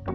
Hi,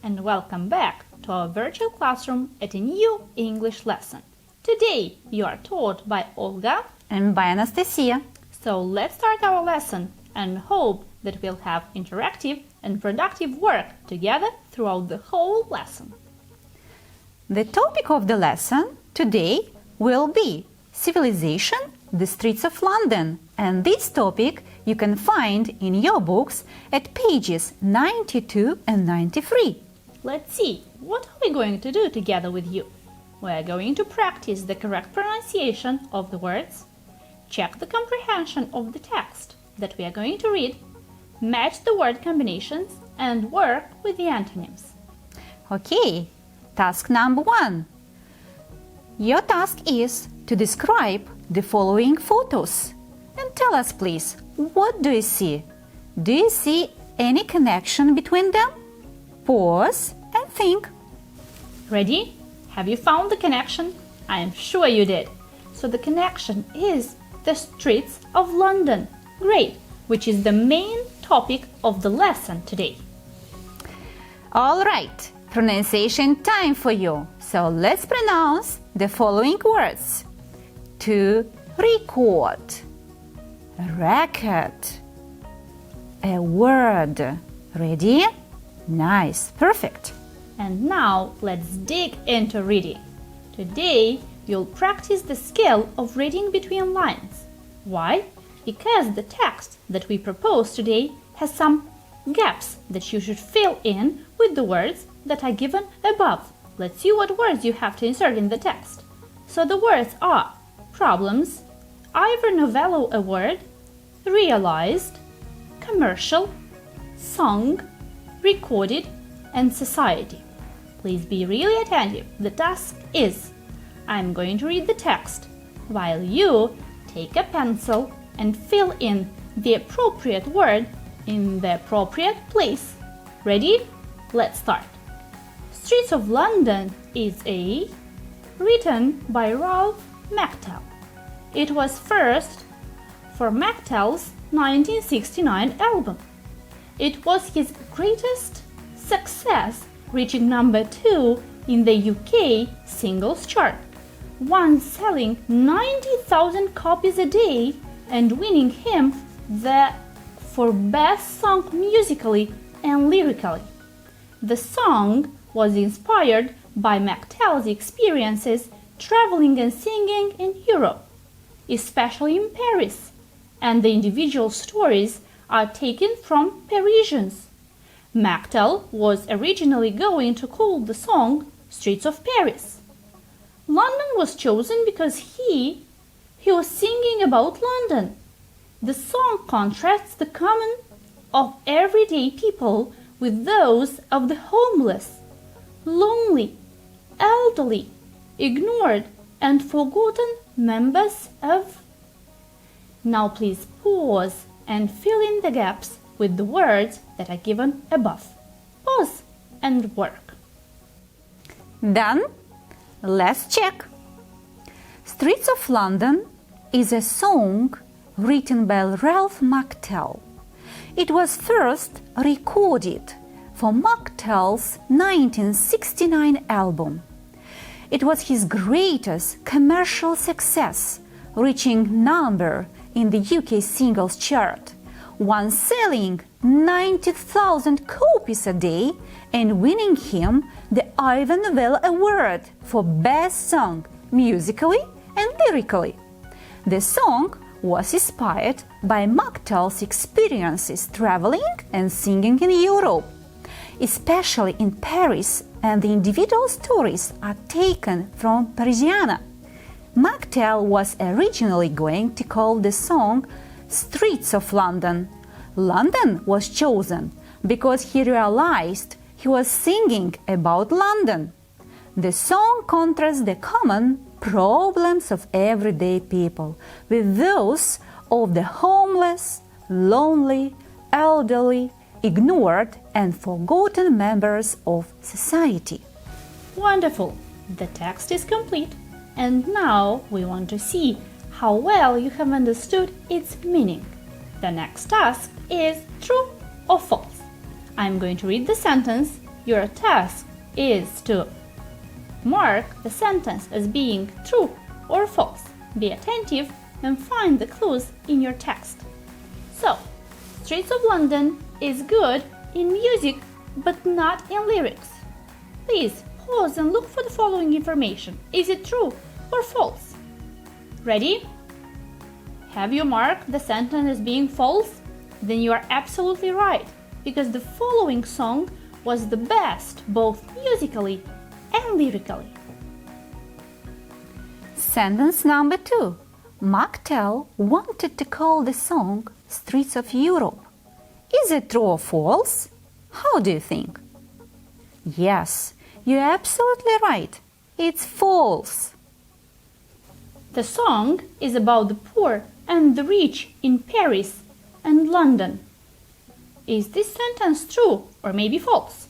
and welcome back to our virtual classroom at a new English lesson. Today you are taught by Olga and by Anastasia. So let's start our lesson and hope that we'll have interactive and productive work together throughout the whole lesson. The topic of the lesson today will be civilization, the streets of London, and this topic you can find in your books at pages 92 and 93. Let's see, what are we going to do together with you? We are going to practice the correct pronunciation of the words, check the comprehension of the text that we are going to read, match the word combinations, and work with the antonyms. Okay, task number 1. Your task is to describe the following photos. And tell us, please, what do you see? Do you see any connection between them? Pause and think. Ready? Have you found the connection? I am sure you did. So the connection is the streets of London. Great, which is the main topic of the lesson today. All right, pronunciation time for you. So let's pronounce the following words. To record, record, a word. Ready? Nice, perfect. And now let's dig into reading. Today you'll practice the skill of reading between lines. Why? Because the text that we propose today has some gaps that you should fill in with the words that are given above. Let's see what words you have to insert in the text. So the words are problems, Ivor Novello Award, realized, commercial, song, recorded, and society. Please be really attentive. The task is, I'm going to read the text while you take a pencil and fill in the appropriate word in the appropriate place. Ready? Let's start. Streets of London is written by Ralph McTell. It was first for McTell's 1969 album. It was his greatest success, reaching number 2 in the UK singles chart, once selling 90,000 copies a day and winning him for Best Song musically and lyrically. The song was inspired by McTell's experiences traveling and singing in Europe, especially in Paris, and the individual stories are taken from Parisians. McTell was originally going to call the song Streets of Paris. London was chosen because he was singing about London. The song contrasts the common of everyday people with those of the homeless, lonely, elderly, ignored, and forgotten members of. Now please pause and fill in the gaps with the words that are given above. Pause and work. Done? Let's check. Streets of London is a song written by Ralph McTell. It was first recorded for McTell's 1969 album. It was his greatest commercial success, reaching number in the UK singles chart, once selling 90,000 copies a day and winning him the Ivor Novello Award for Best Song musically and lyrically. The song was inspired by McTell's experiences traveling and singing in Europe, especially in Paris, and the individual stories are taken from Parisiana. McTell was originally going to call the song Streets of London. London was chosen because he realized he was singing about London. The song contrasts the common problems of everyday people with those of the homeless, lonely, elderly, ignored and forgotten members of society. Wonderful! The text is complete, and now we want to see how well you have understood its meaning. The next task is true or false. I'm going to read the sentence. Your task is to mark the sentence as being true or false. Be attentive and find the clues in your text. So, Streets of London is good in music but not in lyrics. Please pause and look for the following information. Is it true or false? Ready? Have you marked the sentence as being false? Then you are absolutely right, because the following song was the best both musically and lyrically. Sentence number 2. Mocktail wanted to call the song Streets of Europe. Is it true or false? How do you think? Yes, you're absolutely right. It's false. The song is about the poor and the rich in Paris and London. Is this sentence true or maybe false?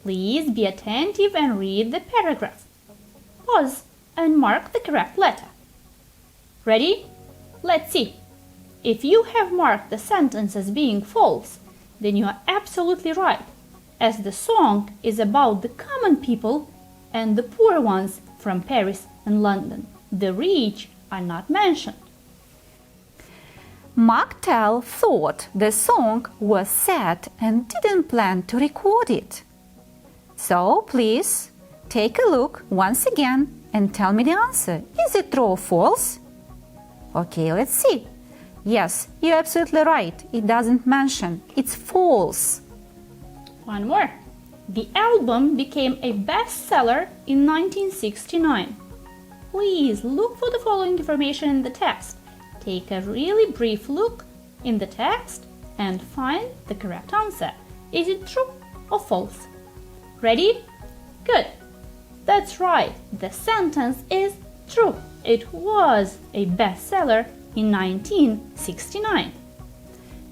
Please be attentive and read the paragraph. Pause and mark the correct letter. Ready? Let's see. If you have marked the sentence as being false, then you are absolutely right, as the song is about the common people and the poor ones from Paris and London. The rich are not mentioned. Mocktail thought the song was sad and didn't plan to record it. So please take a look once again and tell me the answer. Is it true or false? Okay, let's see. Yes, you're absolutely right. It doesn't mention. It's false. One more. The album became a bestseller in 1969. Please look for the following information in the text. Take a really brief look in the text and find the correct answer. Is it true or false? Ready? Good. That's right. The sentence is true. It was a bestseller in 1969.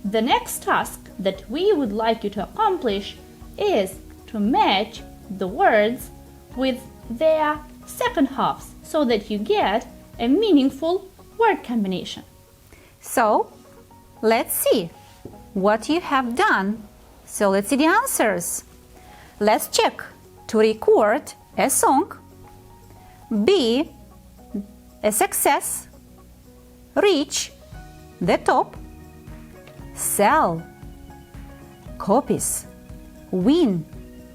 The next task that we would like you to accomplish is to match the words with their second halves so that you get a meaningful word combination. So, let's see what you have done. So, let's see the answers. Let's check. To record a song, be a success, reach the top, sell copies, win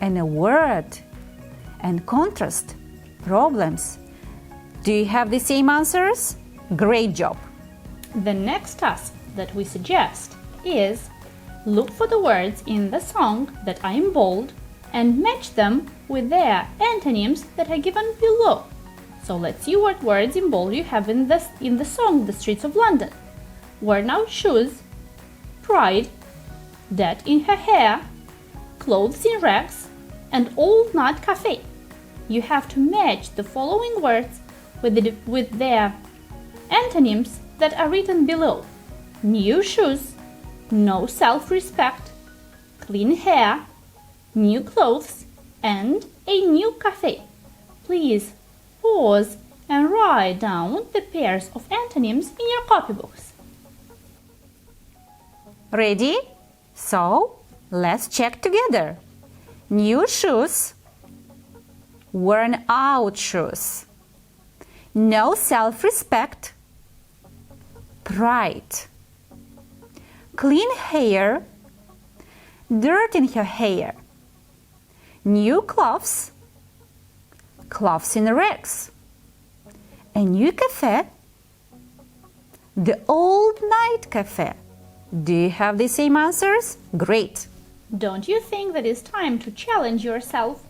an award, and contrast problems. Do you have the same answers? Great job! The next task that we suggest is look for the words in the song that are in bold and match them with their antonyms that are given below. So let's see what words in bold you have in the song The Streets of London. Worn out shoes, pride, debt in her hair, clothes in rags, and old nut cafe. You have to match the following words with their antonyms that are written below. New shoes, no self-respect, clean hair, new clothes, and a new cafe. Please pause and write down the pairs of antonyms in your copybooks. Ready? So, let's check together. New shoes, worn out shoes, no self-respect, pride, clean hair, dirt in her hair, new clothes, clothes in rags, a new cafe, the old night cafe. Do you have the same answers? Great! Don't you think that it's time to challenge yourself?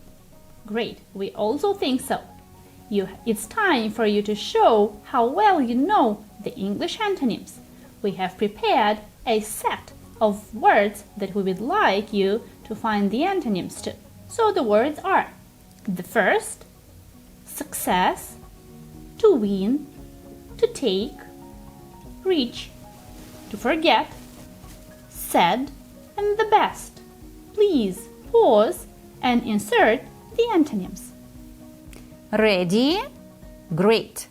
Great, we also think so. It's time for you to show how well you know the English antonyms. We have prepared a set of words that we would like you to find the antonyms to. So the words are: the first, success, to win, to take, reach, to forget, said, and the best. Please pause and insert the antonyms. Ready? Great!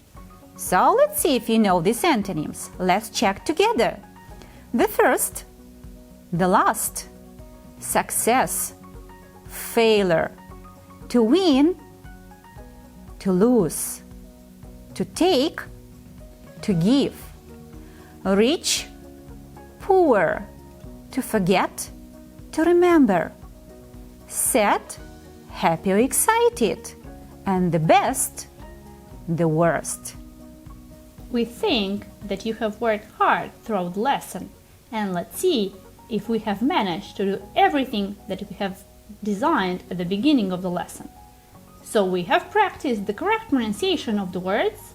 So let's see if you know these antonyms. Let's check together. The first, the last, success, failure, to win, to lose, to take, to give, rich, poor, to forget, to remember, sad, happy or excited, and the best, the worst. We think that you have worked hard throughout the lesson, and let's see if we have managed to do everything that we have designed at the beginning of the lesson. So we have practiced the correct pronunciation of the words,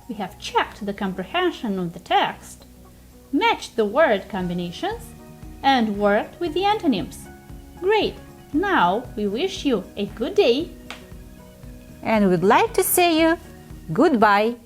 we have checked the comprehension of the text, matched the word combinations, and worked with the antonyms. Great! Now we wish you a good day. And we'd like to say you goodbye.